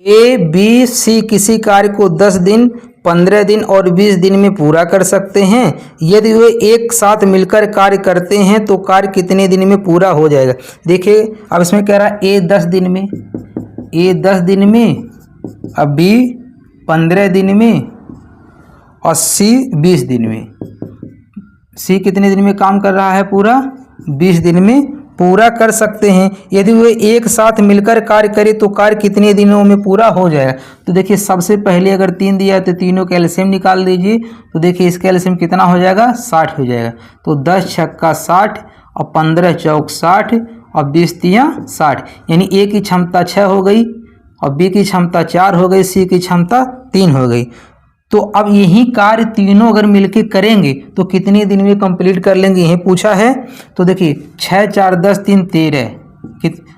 A B C किसी कार्य को 10 दिन, 15 दिन और 20 दिन में पूरा कर सकते हैं। यदि वे एक साथ मिलकर कार्य करते हैं तो कार्य कितने दिन में पूरा हो जाएगा। देखिए अब इसमें कह रहा है ए 10 दिन में, ए 10 दिन में, अब बी 15 दिन में और सी 20 दिन में। सी कितने दिन में काम कर रहा है पूरा, 20 दिन में पूरा कर सकते हैं। यदि वे एक साथ मिलकर कार्य करें तो कार्य कितने दिनों में पूरा हो जाएगा। तो देखिए सबसे पहले अगर 3 दिया है तो तीनों का एलसीएम निकाल दीजिए। तो देखिए इसका एलसीएम कितना हो जाएगा, 60 हो जाएगा। तो 10 छक्का 60 और 15 चौक 60 और 20 तियां 60, यानी ए की क्षमता 6 हो गई और बी की क्षमता 4 हो गई, सी की क्षमता 3 हो गई। तो अब यही कार्य तीनों अगर मिलके करेंगे तो कितने दिन में कंप्लीट कर लेंगे, यही पूछा है। तो देखिए 6 4 10 3 13,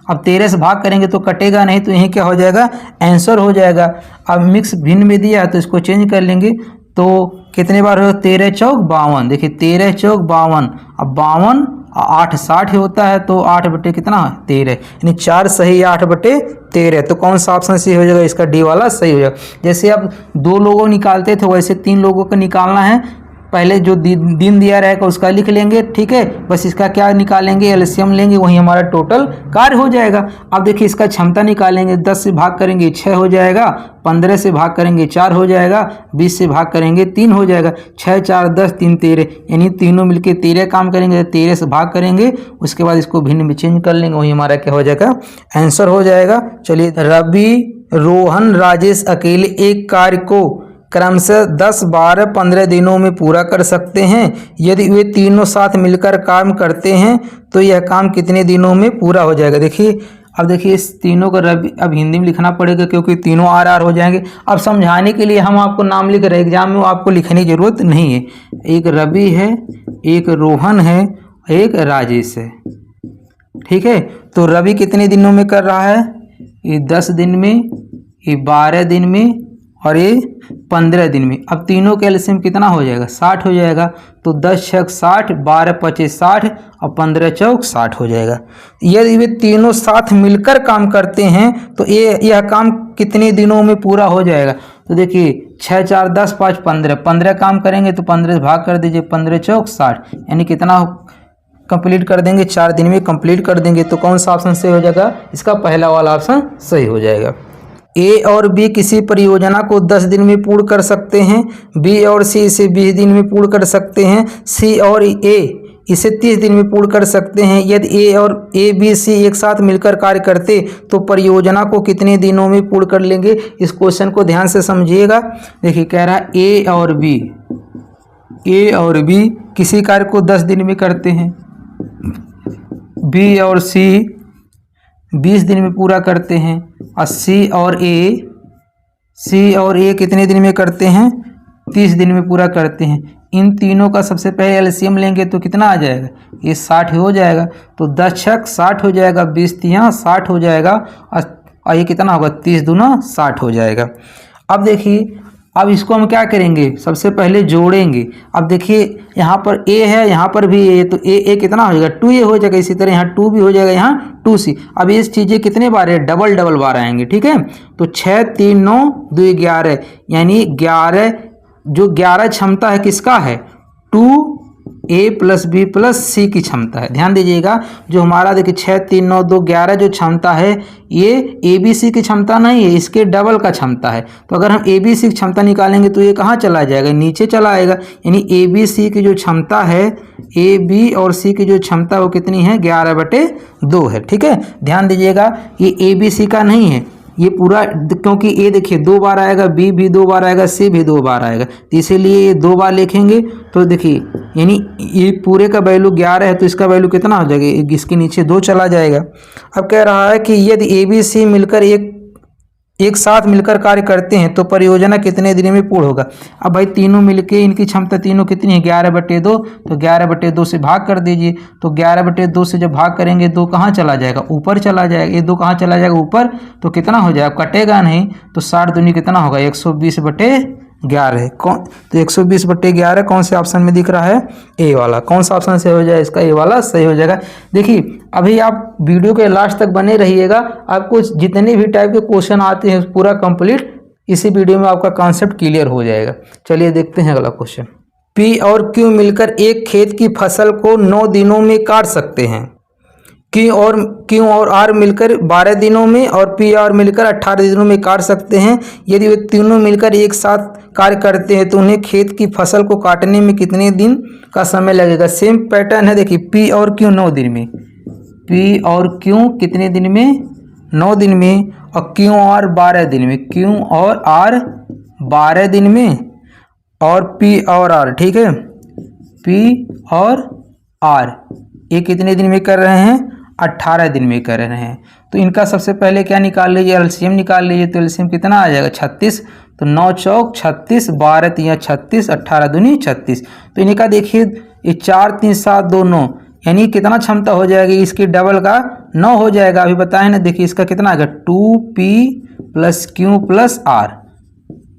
अब 13 से भाग करेंगे तो कटेगा नहीं, तो यही क्या हो जाएगा, आंसर हो जाएगा। अब मिक्स भिन्न में दिया है तो इसको चेंज कर लेंगे। तो कितने बार हो, 13 चौक 52, देखिए 13 चौक 52, अब 52 और 8 60 होता है, तो 8 बटे कितना 13, यानी 4 सही 8 बटे 13। तो कौन सा ऑप्शन सही हो जाएगा, इसका डी वाला सही हो जाएगा। जैसे अब 2 लोगों निकालते थे वैसे 3 लोगों का निकालना है। पहले जो दिन दिया रहेगा उसका लिख लेंगे, ठीक है, बस इसका क्या निकालेंगे, एलसीएम लेंगे, वही हमारा टोटल कार्य हो जाएगा। अब देखिए इसका क्षमता निकालेंगे, 10 से भाग करेंगे 6 हो जाएगा, 15 से भाग करेंगे 4 हो जाएगा, 20 से भाग करेंगे 3 हो जाएगा। 6 4 10 3 13, यानी तीनों मिलके 13 काम करेंगे, 13 से भाग करेंगे, उसके बाद इसको भिन्न में चेंज कर लेंगे, वही हमारा क्या हो जाएगा, आंसर हो जाएगा। चलिए, रवि रोहन राजेश अकेले एक कार्य को क्रमशः 10 12 15 दिनों में पूरा कर सकते हैं। यदि वे तीनों साथ मिलकर काम करते हैं तो यह काम कितने दिनों में पूरा हो जाएगा। देखिए अब देखिए इस तीनों का रवि अब हिंदी में लिखना पड़ेगा क्योंकि तीनों आर हो जाएंगे। अब समझाने के लिए हम आपको नाम लिख रहे हैं, एग्जाम में आपको लिखने की जरूरत नहीं है। एक रवि है, एक रोहन है, एक राजेश है, ठीक है। तो रवि कितने दिनों में कर रहा है, ये 10 दिन में, ये 12 दिन में और ये 15 दिन में। अब तीनों का एलसीएम कितना हो जाएगा, 60 हो जाएगा। तो 10 छक 60, 12 25 60 और 15 चौक 60 हो जाएगा। यदि वे तीनों साथ मिलकर काम करते हैं तो यह काम कितने दिनों में पूरा हो जाएगा। तो देखिए 6 4 10 5 15, 15 काम करेंगे तो 15 से भाग कर दीजिए, 15 चौक 60, यानी कितना कंप्लीट कर देंगे, 4 दिन में कंप्लीट कर देंगे। तो कौन सा ऑप्शन सही हो जाएगा, इसका पहला वाला ऑप्शन सही हो जाएगा। ए और बी किसी परियोजना को 10 दिन में पूर्ण कर सकते हैं। बी और सी इसे 20 दिन में पूर्ण कर सकते हैं। सी और ए इसे 30 दिन में पूर्ण कर सकते हैं। यदि ए बी सी एक साथ मिलकर कार्य करते तो परियोजना को कितने दिनों में पूर्ण कर लेंगे। इस क्वेश्चन को ध्यान से समझिएगा। देखिए कह रहा है ए और बी किसी कार्य को 10 दिन में करते हैं। बी और सी 20 दिन में पूरा करते हैं। और सी और ए कितने दिन में करते हैं, 30 दिन में पूरा करते हैं। इन तीनों का सबसे पहले एलसीएम लेंगे तो कितना आ जाएगा, ये 60 हो जाएगा। तो 10 छक 60 हो जाएगा, 20 तियां 60 हो जाएगा और ये कितना होगा, 30 दूना 60 हो जाएगा। अब देखिए अब इसको हम क्या करेंगे, सबसे पहले जोड़ेंगे। अब देखिए यहाँ पर ए है, यहाँ पर भी ए, तो ए कितना हो जाएगा, 2a हो जाएगा। इसी तरह यहाँ 2b हो जाएगा, यहाँ 2c। अब ये चीज़ें कितने बार है, डबल बार आएंगे, ठीक है। तो 6 3 9 2 11, यानी 11, जो 11 क्षमता है किसका है, 2a + b + c की क्षमता है। ध्यान दीजिएगा, जो हमारा देखिए 6 3 9 2 11 जो क्षमता है ये ए बी सी की क्षमता नहीं है, इसके डबल का क्षमता है। तो अगर हम ए बी सी की क्षमता निकालेंगे तो ये कहाँ चला जाएगा, नीचे चला आएगा। यानी ए बी सी की जो क्षमता है, ए बी और सी की जो क्षमता वो कितनी है, 11/2 है, ठीक है। ध्यान दीजिएगा ये ए बी सी का नहीं है, ये पूरा, क्योंकि ए देखिए 2 बार आएगा, बी भी 2 बार आएगा, सी भी 2 बार आएगा, तो इसीलिए ये 2 बार लिखेंगे। तो देखिए यानी ये पूरे का वैल्यू 11 है, तो इसका वैल्यू कितना हो जाएगा, इसके नीचे 2 चला जाएगा। अब कह रहा है कि यदि ए बी सी मिलकर एक साथ मिलकर कार्य करते हैं तो परियोजना कितने दिन में पूर्ण होगा। अब भाई तीनों मिलके इनकी क्षमता तीनों कितनी है, 11/2, तो 11/2 से भाग कर दीजिए। तो 11/2 से जब भाग करेंगे 2 कहाँ चला जाएगा, ऊपर चला जाएगा। ये 2 कहाँ चला जाएगा, ऊपर, तो कितना हो जाएगा, कटेगा नहीं। तो 60 दूनी कितना होगा, 120/2 11 है। कौन तो 120/11 कौन से ऑप्शन में दिख रहा है? ए वाला। कौन सा ऑप्शन से हो जाए इसका? ए वाला सही हो जाएगा। देखिए अभी आप वीडियो के लास्ट तक बने रहिएगा, आपको जितने भी टाइप के क्वेश्चन आते हैं पूरा कंप्लीट इसी वीडियो में आपका कॉन्सेप्ट क्लियर हो जाएगा। चलिए देखते हैं अगला क्वेश्चन। पी और क्यू मिलकर एक खेत की फसल को 9 दिनों में काट सकते हैं। क्यू और आर मिलकर 12 दिनों में और पी और मिलकर 18 दिनों में काट सकते हैं। यदि वे तीनों मिलकर एक साथ कार्य करते हैं तो उन्हें खेत की फसल को काटने में कितने दिन का समय लगेगा? सेम पैटर्न है। देखिए पी और क्यू 9 दिन में, पी और क्यू कितने दिन में? 9 दिन में। और क्यू और 12 दिन में, क्यू और आर 12 दिन में और पी और आर, ठीक है, पी और आर ये कितने दिन में कर रहे हैं? 18 दिन में कर रहे हैं। तो इनका सबसे पहले क्या निकाल लीजिए? एलसीएम निकाल लीजिए। तो एलसीएम कितना आ जाएगा? 36। तो 9 चौक 36, 12 तिया 36, 18 दूनी 36। तो इनका देखिए ये 4 3 7 2 9, यानी कितना क्षमता हो जाएगी? इसकी डबल का 9 हो जाएगा। अभी बताए ना, देखिए इसका कितना आएगा? 2p + q + r।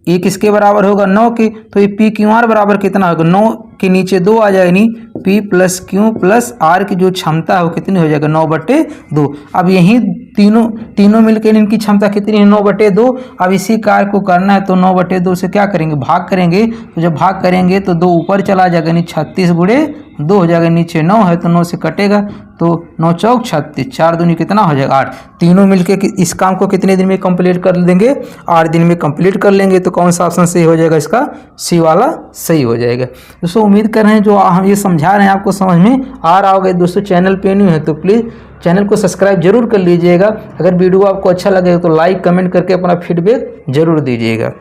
ये किसके बराबर होगा? 9 के। तो ये पी क्यू आर बराबर कितना होगा? 9 के नीचे 2 आ जाएगा, यानी पी + q + r की जो क्षमता है वो कितनी हो जाएगा? 9/2। अब यही तीनों मिलकर इनकी क्षमता कितनी है? 9/2। अब इसी कार्य को करना है तो 9/2 से क्या करेंगे? भाग करेंगे। तो जब भाग करेंगे तो 2 ऊपर चला जाएगा, यानी 36 × 2 हो जाएगा। नीचे 9 है तो 9 से कटेगा, तो 9 चौक 36, 4 दूनी कितना हो जाएगा? 8। तीनों मिलके इस काम को कितने दिन में कंप्लीट कर लेंगे? 8 दिन में कंप्लीट कर लेंगे। तो कौन सा ऑप्शन सही हो जाएगा? इसका सी वाला सही हो जाएगा। दोस्तों उम्मीद कर रहे हैं जो हम ये समझा रहे हैं आपको समझ में आ रहा होगा। दोस्तों चैनल पे न्यू है तो प्लीज़ चैनल को सब्सक्राइब जरूर कर लीजिएगा। अगर वीडियो आपको अच्छा लगे तो लाइक कमेंट करके अपना फीडबैक जरूर दीजिएगा।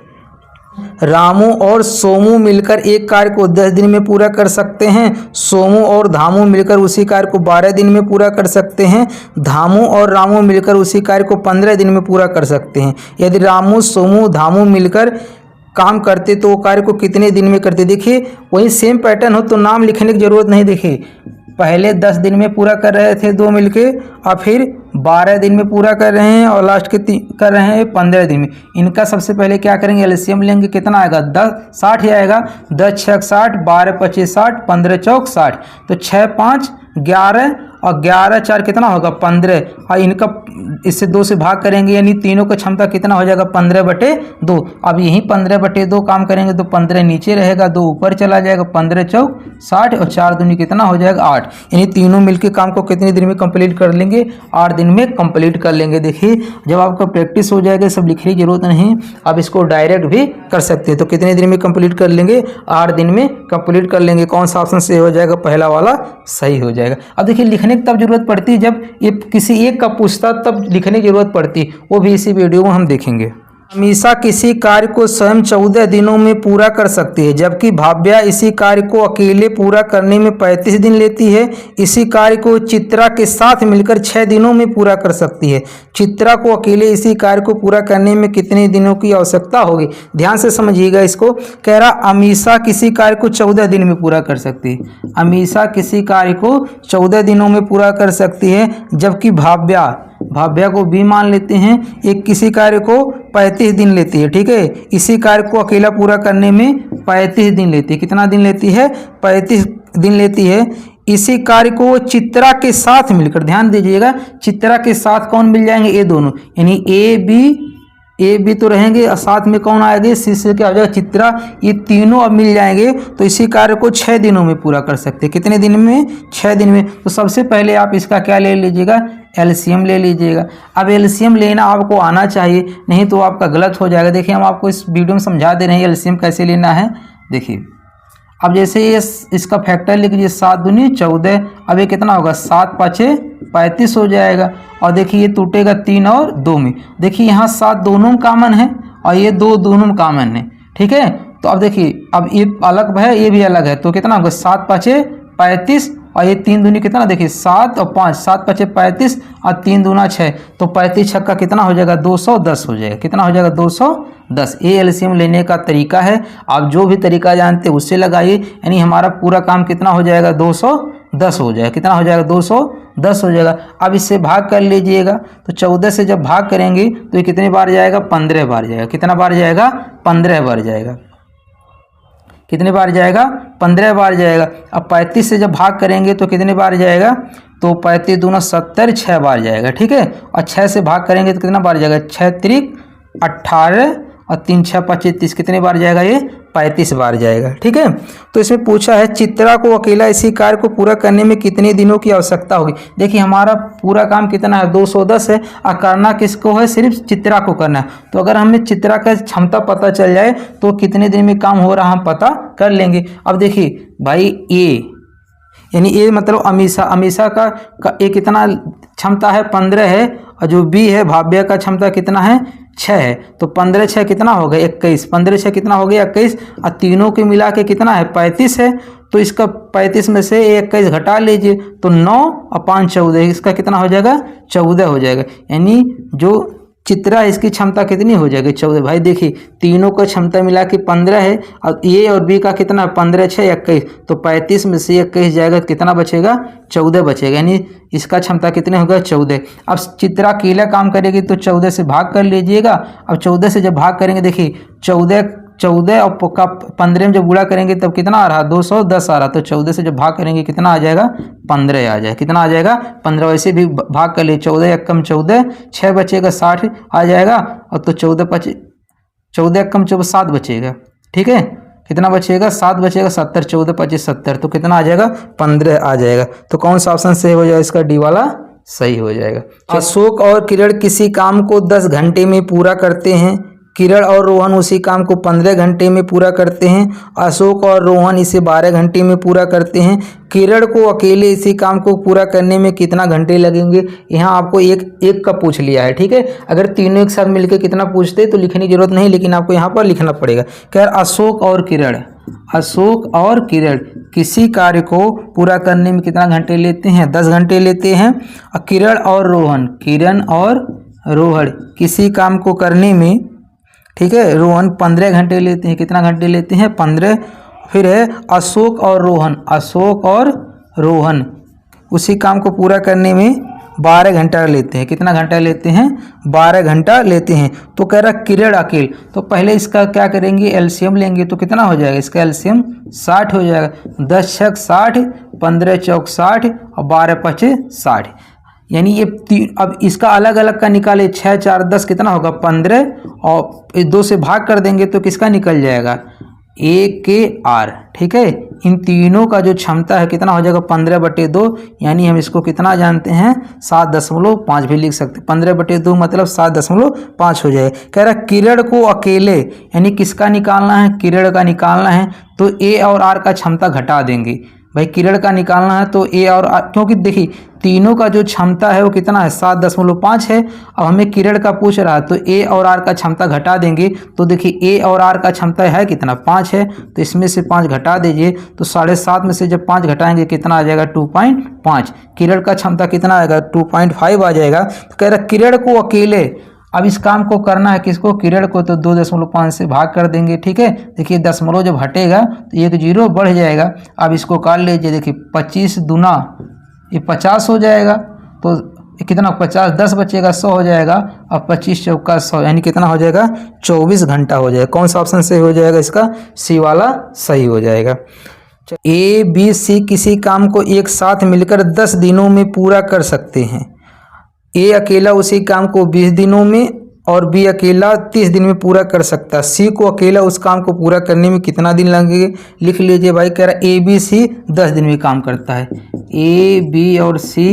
रामू और सोमू मिलकर एक कार्य को 10 दिन में पूरा कर सकते हैं। सोमू और धामू मिलकर उसी कार्य को 12 दिन में पूरा कर सकते हैं। धामू और रामू मिलकर उसी कार्य को 15 दिन में पूरा कर सकते हैं। यदि रामू सोमू धामू मिलकर काम करते तो वो कार्य को कितने दिन में करते? देखिए वही सेम पैटर्न हो तो नाम लिखने की जरूरत नहीं। देखिए पहले 10 दिन में पूरा कर रहे थे 2 मिलके, और फिर 12 दिन में पूरा कर रहे हैं, और लास्ट के कर रहे हैं 15 दिन में। इनका सबसे पहले क्या करेंगे? एलसीएम लेंगे। कितना आएगा? 60 ही आएगा। 10 6 60, 12 25 60, 15 चौक 60। तो 6 5 11 और 11 4 कितना होगा? 15। और इनका इससे 2 से भाग करेंगे, यानी तीनों का क्षमता कितना हो जाएगा? 15/2। अब यही 15/2 काम करेंगे तो 15 नीचे रहेगा, 2 ऊपर चला जाएगा, 15 चौक 60 और 4 दूनी कितना हो जाएगा? 8। यानी तीनों मिलके काम को कितने दिन में कंप्लीट कर लेंगे? 8 दिन में कंप्लीट कर लेंगे। देखिए जब आपका प्रैक्टिस हो जाएगा सब लिखने की जरूरत नहीं, आप इसको डायरेक्ट भी कर सकते हैं। तो कितने दिन में कंप्लीट कर लेंगे? 8 दिन में कंप्लीट कर लेंगे। कौन सा ऑप्शन सही हो जाएगा? पहला वाला सही हो जाएगा। अब देखिए लिखने की तब जरूरत पड़ती है जब ये किसी एक का पूछता तब लिखने की जरूरत पड़ती है, वो भी इसी वीडियो में हम देखेंगे। अमीषा किसी कार्य को स्वयं 14 दिनों में पूरा कर सकती है, जबकि भाव्या इसी कार्य को अकेले पूरा करने में 35 दिन लेती है। इसी कार्य को चित्रा के साथ मिलकर 6 दिनों में पूरा कर सकती है। चित्रा को अकेले इसी कार्य को पूरा करने में कितने दिनों की आवश्यकता होगी? ध्यान से समझिएगा इसको। कह रहा अमीषा किसी कार्य को 14 दिन में पूरा कर सकती है। अमीषा किसी कार्य को 14 दिनों में पूरा कर सकती है, जबकि भाव्या को भी मान लेते हैं, एक किसी कार्य को 35 दिन लेती है। ठीक है, इसी कार्य को अकेला पूरा करने में 35 दिन लेती है। कितना दिन लेती है? 35 दिन लेती है। इसी कार्य को चित्रा के साथ मिलकर, ध्यान दीजिएगा, चित्रा के साथ कौन मिल जाएंगे? ये दोनों, यानी ए बी तो रहेंगे और साथ में कौन आएंगे? सी से क्या हो जाएगा? चित्रा। ये तीनों अब मिल जाएंगे तो इसी कार्य को 6 दिनों में पूरा कर सकते हैं। कितने दिन में? 6 दिन में। तो सबसे पहले आप इसका क्या ले लीजिएगा? एलसीएम ले लीजिएगा। अब एलसीएम लेना आपको आना चाहिए, नहीं तो आपका गलत हो जाएगा। देखिए हम आपको इस वीडियो में समझा दे रहे हैं एलसीएम कैसे लेना है। देखिए अब जैसे ये इसका फैक्टर लिख लीजिए, 7 दूनी 14। अब ये कितना होगा? 7 5 35 हो जाएगा। और देखिए ये टूटेगा 3 और 2 में। देखिए यहाँ 7 दोनों में कॉमन है और ये 2 दोनों में कॉमन है। ठीक है, तो अब देखिए अब ये अलग है, ये भी अलग है, तो कितना होगा? 7 5 35 और ये 3 दूनी कितना? देखिए 7 और 5, 7 5 35 और 3 दूना 6, तो 35 छक्का कितना हो जाएगा? 210 हो जाएगा। कितना हो जाएगा? 210। ये एलसीएम लेने का तरीका है। आप जो भी तरीका जानते हैं उससे लगाइए, यानी हमारा पूरा काम कितना हो जाएगा? 210 हो जाएगा। कितना हो जाएगा? 210 हो जाएगा। अब इससे भाग कर लीजिएगा, तो 14 से जब भाग करेंगे तो ये कितने बार जाएगा? 15 बार जाएगा। कितना बार जाएगा? 15 बार जाएगा। कितने बार जाएगा, 15 बार जाएगा। अब 35 से जब भाग करेंगे तो कितने बार जाएगा, तो 35 दूना 70, 6 बार जाएगा, ठीक है। और 6 से भाग करेंगे तो कितना बार जाएगा, 6 त्रिक 18 और 3 6 25 30, कितने बार जाएगा, ये 35 बार जाएगा, ठीक है। तो इसमें पूछा है चित्रा को अकेला इसी कार्य को पूरा करने में कितने दिनों की आवश्यकता होगी। देखिए हमारा पूरा काम कितना है, 210 है, और करना किसको है, सिर्फ चित्रा को करना है। तो अगर हमें चित्रा का क्षमता पता चल जाए तो कितने दिन में काम हो रहा हम पता कर लेंगे। अब देखिए भाई ए यानी ए मतलब अमीषा का ए कितना क्षमता है, 15 है, और जो बी है भाव्य का क्षमता कितना है, 6 है। तो 15 6 कितना हो गया, 21, 15 6 कितना हो गया, 21, और तीनों के मिला के कितना है, 35 है। तो इसका 35 में से 21 घटा लीजिए तो 9 और 5 14, इसका कितना हो जाएगा, 14 हो जाएगा। यानी जो चित्रा इसकी क्षमता कितनी हो जाएगी, 14। भाई देखिए तीनों का क्षमता मिला के 15 है, और ए और बी का कितना, 15 6 21, तो 35 में से 21 जाएगा, कितना बचेगा, 14 बचेगा। यानी इसका क्षमता कितने होगा, 14। अब चित्रा अकेला काम करेगी तो 14 से भाग कर लीजिएगा। अब 14 से जब भाग करेंगे, देखिए 14 और 15 में जब गुणा करेंगे तब कितना आ रहा, 210 आ रहा। तो 14 से जब भाग करेंगे कितना आ जाएगा, 15 आ जाएगा। कितना आ जाएगा, 15। वैसे भी भाग कर लिए, 14 एक कम 14, 6 बचेगा, 60 आ जाएगा। और तो 14 एक कम 14 7 बचेगा, ठीक है। कितना बचेगा, 7 बचेगा, 70 14 25 70, तो कितना आ जाएगा, 15 आ जाएगा। तो कौन सा ऑप्शन सही हो जाएगा, इसका डी वाला सही हो जाएगा। अशोक और किरण किसी काम को 10 घंटे में पूरा करते हैं, किरण और रोहन उसी काम को 15 घंटे में पूरा करते हैं। अशोक और रोहन इसे 12 घंटे में पूरा करते हैं। किरण को अकेले इसी काम को पूरा करने में कितना घंटे लगेंगे। यहाँ आपको एक का पूछ लिया है, ठीक है। अगर तीनों एक साथ मिलकर कितना पूछते तो लिखने की जरूरत नहीं, लेकिन आपको यहाँ पर लिखना पड़ेगा। क्या, अशोक और किरण किसी कार्य को पूरा करने में कितना घंटे लेते हैं, 10 घंटे लेते हैं। और किरण और रोहन किसी काम को करने में, ठीक है, रोहन 15 घंटे लेते हैं। कितना घंटे लेते हैं, 15। फिर है अशोक और रोहन उसी काम को पूरा करने में 12 घंटा लेते हैं। कितना घंटा लेते हैं, 12 घंटा लेते हैं। तो कह रहा किरण अकेले, तो पहले इसका क्या करेंगे, एलसीएम लेंगे। तो कितना हो जाएगा, इसका एलसीएम 60 हो जाएगा। 10 6 60, 15 चौक 60 और 12 5 60। यानी ये अब इसका अलग अलग का निकाले, 6 4 10 कितना होगा, 15, और 2 से भाग कर देंगे तो किसका निकल जाएगा, ए के आर, ठीक है। इन तीनों का जो क्षमता है कितना हो जाएगा, 15/2। यानी हम इसको कितना जानते हैं, 7.5 भी लिख सकते हैं। 15/2 मतलब 7.5 हो जाएगा। कह रहा किरण को अकेले, यानी किसका निकालना है, किरण का निकालना है। तो ए और आर का क्षमता घटा देंगे। भाई किरण का निकालना है तो ए और आर, क्योंकि देखिए तीनों का जो क्षमता है वो कितना है, 7.5 है। अब हमें किरण का पूछ रहा है तो ए और आर का क्षमता घटा देंगे। तो देखिए ए और आर का क्षमता है कितना, 5 है। तो इसमें से 5 घटा दीजिए तो 7.5 में से जब 5 घटाएंगे कितना आ जाएगा, 2.5। किरण का क्षमता कितना आएगा, 2.5 आ जाएगा। तो कह रहा किरण को अकेले, अब इस काम को करना है किसको, किरण को, तो 2.5 से भाग कर देंगे, ठीक है। देखिए दशमलव जब हटेगा तो 1 0 बढ़ जाएगा। अब इसको काट लीजिए, देखिए 25 दूना ये 50 हो जाएगा। तो कितना, 50 10 बचेगा, 100 हो जाएगा। अब 25 चौका 100, यानी कितना हो जाएगा, 24 घंटा हो जाएगा। कौन सा ऑप्शन सही हो जाएगा, इसका सी वाला सही हो जाएगा। ए बी सी किसी काम को एक साथ मिलकर 10 दिनों में पूरा कर सकते हैं। ए अकेला उसी काम को 20 दिनों में और बी अकेला 30 दिन में पूरा कर सकता है। सी को अकेला उस काम को पूरा करने में कितना दिन लगेंगे, लिख लीजिए भाई। कह रहा ए बी सी 10 दिन में काम करता है। ए बी और सी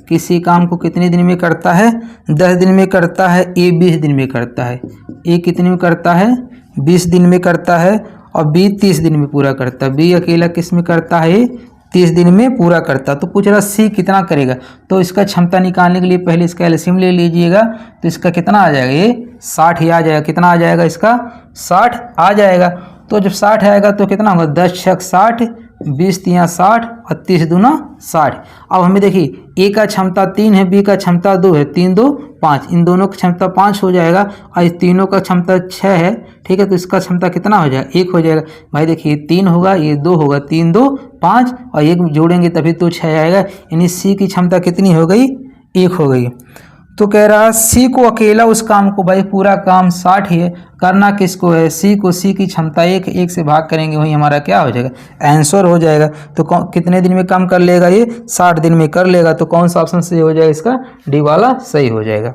किसी काम को कितने दिन में करता है, 10 दिन में करता है। ए 20 दिन में करता है। ए कितने में करता है, 20 दिन में करता है। और बी 30 दिन में पूरा करता है। बी अकेला किस में करता है, 30 दिन में पूरा करता। तो पूछ रहा सी कितना करेगा, तो इसका क्षमता निकालने के लिए पहले इसका एलसीएम ले लीजिएगा। तो इसका कितना आ जाएगा, ये 60 ही आ जाएगा। कितना आ जाएगा, इसका 60 आ जाएगा। तो जब 60 आएगा तो कितना होगा, 10 6 60, 20 3 60 और 30 दूना 60। अब हमें देखिए ए का क्षमता 3 है, बी का क्षमता 2 है, 3 2 5, इन दोनों का क्षमता 5 हो जाएगा। और इस तीनों का क्षमता 6 है, ठीक है। तो इसका क्षमता कितना हो जाएगा, 1 हो जाएगा। भाई देखिए 3 होगा, ये 2 होगा, 3 2 5 और 1 जोड़ेंगे तभी तो 6 आएगा। यानी सी की क्षमता कितनी हो गई, 1 हो गई। तो कह रहा सी को अकेला उस काम को, भाई पूरा काम 60 ही है, करना किसको है, सी को। सी की क्षमता एक से भाग करेंगे, वही हमारा क्या हो जाएगा, आंसर हो जाएगा। तो कितने दिन में काम कर लेगा ये, 60 दिन में कर लेगा। तो कौन सा ऑप्शन सही हो जाएगा, इसका डी वाला सही हो जाएगा।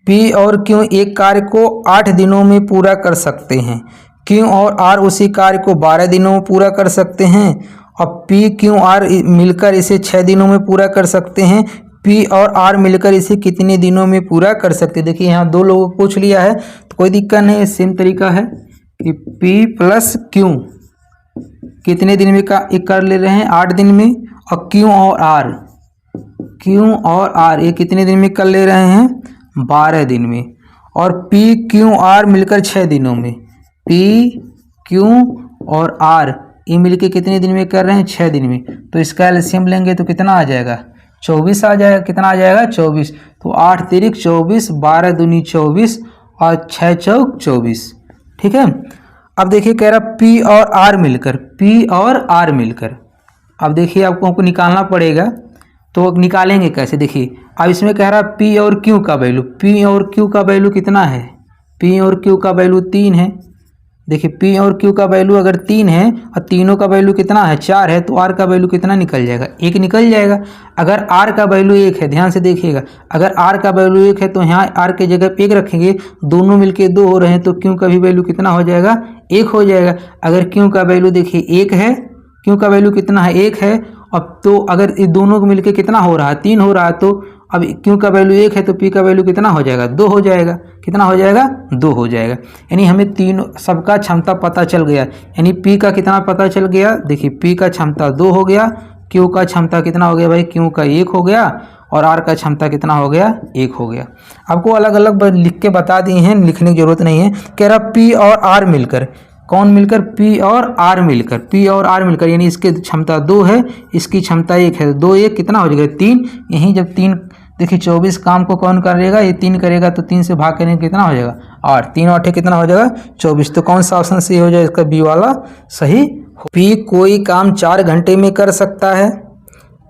पी और क्यू एक कार्य को 8 दिनों में पूरा कर सकते हैं, क्यू और आर उसी कार्य को 12 दिनों में पूरा कर सकते हैं, और पी क्यू आर मिलकर इसे 6 दिनों में पूरा कर सकते हैं। पी और आर मिलकर इसे कितने दिनों में पूरा कर सकते हैं। देखिए यहाँ 2 लोगों को पूछ लिया है, तो कोई दिक्कत नहीं, सेम तरीका है कि पी प्लस क्यू कितने दिन में कर ले रहे हैं, 8 दिन में, और क्यू और आर ये कितने दिन में कर ले रहे हैं, 12 दिन में, और पी क्यू आर मिलकर 6 दिनों में। पी क्यू और आर ये मिलकर कितने दिन में कर रहे हैं, 6 दिन में। तो इसका एलसीएम लेंगे तो कितना आ जाएगा, 24 आ जाएगा। कितना आ जाएगा, 24। तो 8 तिरिक 24, 12 दूनी 24 और 6 चौक 24। ठीक है। अब देखिए कह रहा पी और आर मिलकर, अब देखिए आपको निकालना पड़ेगा। तो निकालेंगे कैसे, देखिए अब इसमें कह रहा पी और क्यू का वैल्यू, कितना है, पी और क्यू का वैल्यू 3 है। देखिए पी और क्यू का वैल्यू अगर 3 है और तीनों का वैल्यू कितना है, 4 है, तो आर का वैल्यू कितना निकल जाएगा, 1 निकल जाएगा। अगर आर का वैल्यू 1 है, ध्यान से देखिएगा, अगर आर का वैल्यू 1 है तो यहाँ आर के जगह पे 1 रखेंगे, दोनों मिलके 2 हो रहे हैं, तो क्यू का भी वैल्यू कितना हो जाएगा, 1 हो जाएगा। अगर क्यू का वैल्यू देखिए 1 है, क्यू का वैल्यू कितना है, 1 है, अब तो अगर ये दोनों को मिलके कितना हो रहा है, 3 हो रहा है, तो अब क्यू का वैल्यू 1 है तो पी का वैल्यू कितना हो जाएगा, 2 हो जाएगा। कितना हो जाएगा, 2 हो जाएगा। यानी हमें तीनों सबका क्षमता पता चल गया। यानी पी का कितना पता चल गया, देखिए पी का क्षमता 2 हो गया, क्यू का क्षमता कितना हो गया भाई, क्यू का 1 हो गया, और आर का क्षमता कितना हो गया, 1 हो गया। आपको अलग अलग लिख के बता दिए हैं, लिखने की जरूरत नहीं है। कह रहा पी और आर मिलकर, कौन मिलकर, पी और आर मिलकर, यानी इसकी क्षमता 2 है, इसकी क्षमता 1 है, 2 1 कितना हो जाएगा, 3। यहीं जब 3 देखिए 24 काम को कौन करेगा, ये 3 करेगा, तो 3 से भाग करेंगे कितना हो जाएगा, 8, 3 8 कितना हो जाएगा, 24। तो कौन सा ऑप्शन सही हो जाएगा, इसका बी वाला सही। पी कोई काम 4 घंटे में कर सकता है,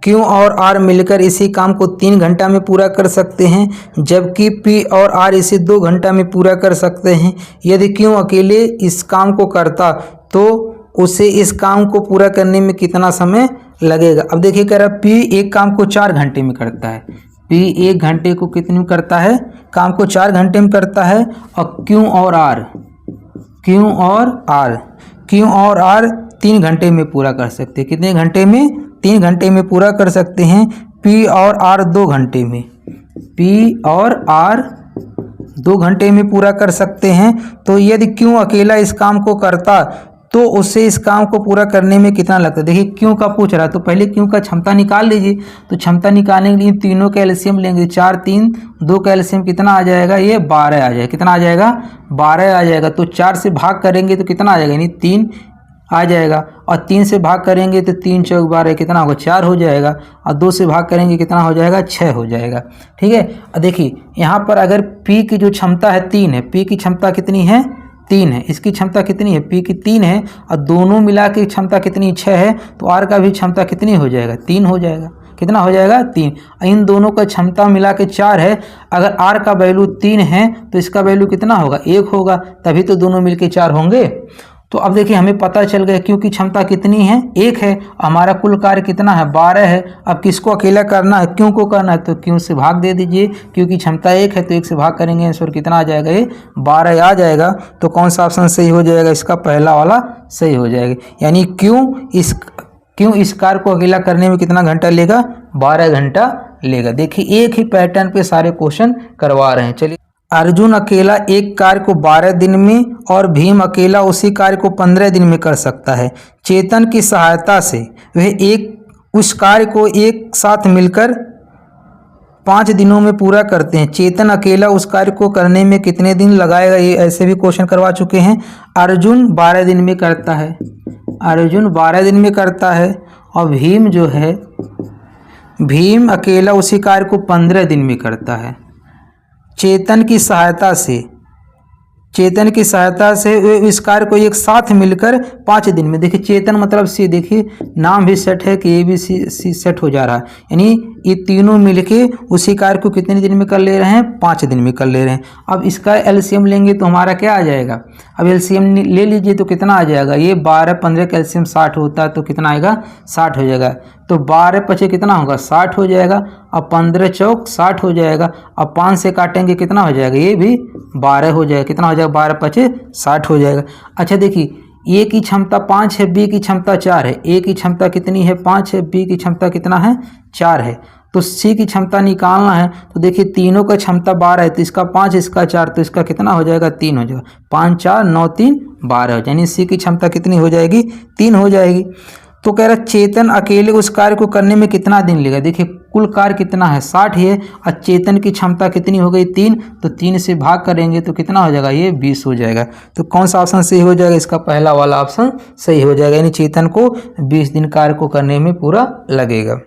क्यू और आर मिलकर इसी काम को 3 घंटा में पूरा कर सकते हैं, जबकि पी और आर इसे 2 घंटा में पूरा कर सकते हैं। यदि क्यू अकेले इस काम को करता तो उसे इस काम को पूरा करने में कितना समय लगेगा। अब देखिए कह रहा पी एक काम को 4 घंटे में करता है, पी 1 घंटे को कितने में करता है, काम को 4 घंटे में करता है, और क्यू और आर 3 घंटे में पूरा कर सकते हैं। कितने घंटे में, 3 घंटे में पूरा कर सकते हैं। पी और आर 2 घंटे में, पी और आर 2 घंटे में पूरा कर सकते हैं। तो यदि क्यों अकेला इस काम को करता तो उससे इस काम को पूरा करने में कितना लगता है। देखिए क्यों का पूछ रहा है, तो पहले क्यों का क्षमता निकाल लीजिए। तो क्षमता निकालने के लिए तीनों का एलसीएम लेंगे, 4 3 2 का एलसीएम कितना आ जाएगा, ये 12 आ जाएगा। कितना आ जाएगा, 12 आ जाएगा। तो 4 से भाग करेंगे तो कितना आ जाएगा, यानी 3 आ जाएगा, और 3 से भाग करेंगे तो 3 चौक 12 कितना होगा, 4 हो जाएगा, और 2 से भाग करेंगे कितना हो जाएगा, 6 हो जाएगा। ठीक है, और देखिए यहाँ पर अगर P की जो क्षमता है 3 है, P की क्षमता कितनी है, 3 है, इसकी क्षमता कितनी है, P की 3 है, और दोनों मिला के क्षमता कितनी 6 है, तो R का भी क्षमता कितनी हो जाएगा, 3 हो जाएगा। कितना हो जाएगा, 3। इन दोनों का क्षमता मिला के 4 है। अगर R का वैल्यू 3 है तो इसका वैल्यू कितना होगा, 1 होगा, तभी तो दोनों मिलके 4 होंगे। तो अब देखिए हमें पता चल गया क्योंकि क्षमता कितनी है, 1 है, हमारा कुल कार्य कितना है, 12 है। अब किसको अकेला करना है, क्यों को करना है, तो क्यों से भाग दे दीजिए, क्योंकि क्षमता 1 है तो 1 से भाग करेंगे, आंसर कितना आ जाएगा, ये 12 आ जाएगा। तो कौन सा ऑप्शन सही हो जाएगा, इसका पहला वाला सही हो जाएगा। यानी क्यों इस कार्य को अकेला करने में कितना घंटा लेगा, 12 घंटा लेगा। देखिए एक ही पैटर्न पे सारे क्वेश्चन करवा रहे हैं। चलिए, अर्जुन अकेला एक कार्य को 12 दिन में और भीम अकेला उसी कार्य को 15 दिन में कर सकता है। चेतन की सहायता से वह उस कार्य को एक साथ मिलकर 5 दिनों में पूरा करते हैं। चेतन अकेला उस कार्य को करने में कितने दिन लगाएगा, ये ऐसे भी क्वेश्चन करवा चुके हैं। अर्जुन 12 दिन में करता है, अर्जुन 12 दिन में करता है, और भीम जो है, भीम अकेला उसी कार्य को 15 दिन में करता है। चेतन की सहायता से वे इस कार्य को एक साथ मिलकर 5 दिन में। देखिए चेतन मतलब सी, देखिए नाम भी सेट है कि ये भी सी सेट हो जा रहा है, यानी ये तीनों मिलके उसी कार्य को कितने दिन में कर ले रहे हैं, 5 दिन में कर ले रहे हैं। अब इसका एलसीएम लेंगे तो हमारा क्या आ जाएगा, अब एलसीएम ले लीजिए तो कितना आ जाएगा, ये 12 15 का एलसीएम 60 होता है तो कितना आएगा, 60 हो जाएगा। तो 12 पचे कितना होगा, 60 हो जाएगा। अब 15 चौक 60 हो जाएगा। अब 5 से काटेंगे कितना हो जाएगा, ये भी 12 हो जाएगा। कितना हो जाएगा, 12 पचे 60 हो जाएगा। अच्छा देखिए, ए की क्षमता 5 है, बी की क्षमता 4 है। ए की क्षमता कितनी है, 5 है, बी की क्षमता कितना है, 4 है। तो सी की क्षमता निकालना है तो देखिए तीनों का क्षमता 12 है, तो इसका 5 इसका 4, तो इसका कितना हो जाएगा, 3 हो जाएगा। 5 4 9 3 12 हो जाए, यानी सी की क्षमता कितनी हो जाएगी, 3 हो जाएगी। तो कह रहा चेतन अकेले उस कार्य को करने में कितना दिन लेगा। देखिए कुल कार्य कितना है, 60 है, और चेतन की क्षमता कितनी हो गई, 3, तो 3 से भाग करेंगे तो कितना हो जाएगा, ये 20 हो जाएगा। तो कौन सा ऑप्शन सही हो जाएगा, इसका पहला वाला ऑप्शन सही हो जाएगा, यानी चेतन को 20 दिन कार्य को करने में पूरा लगेगा।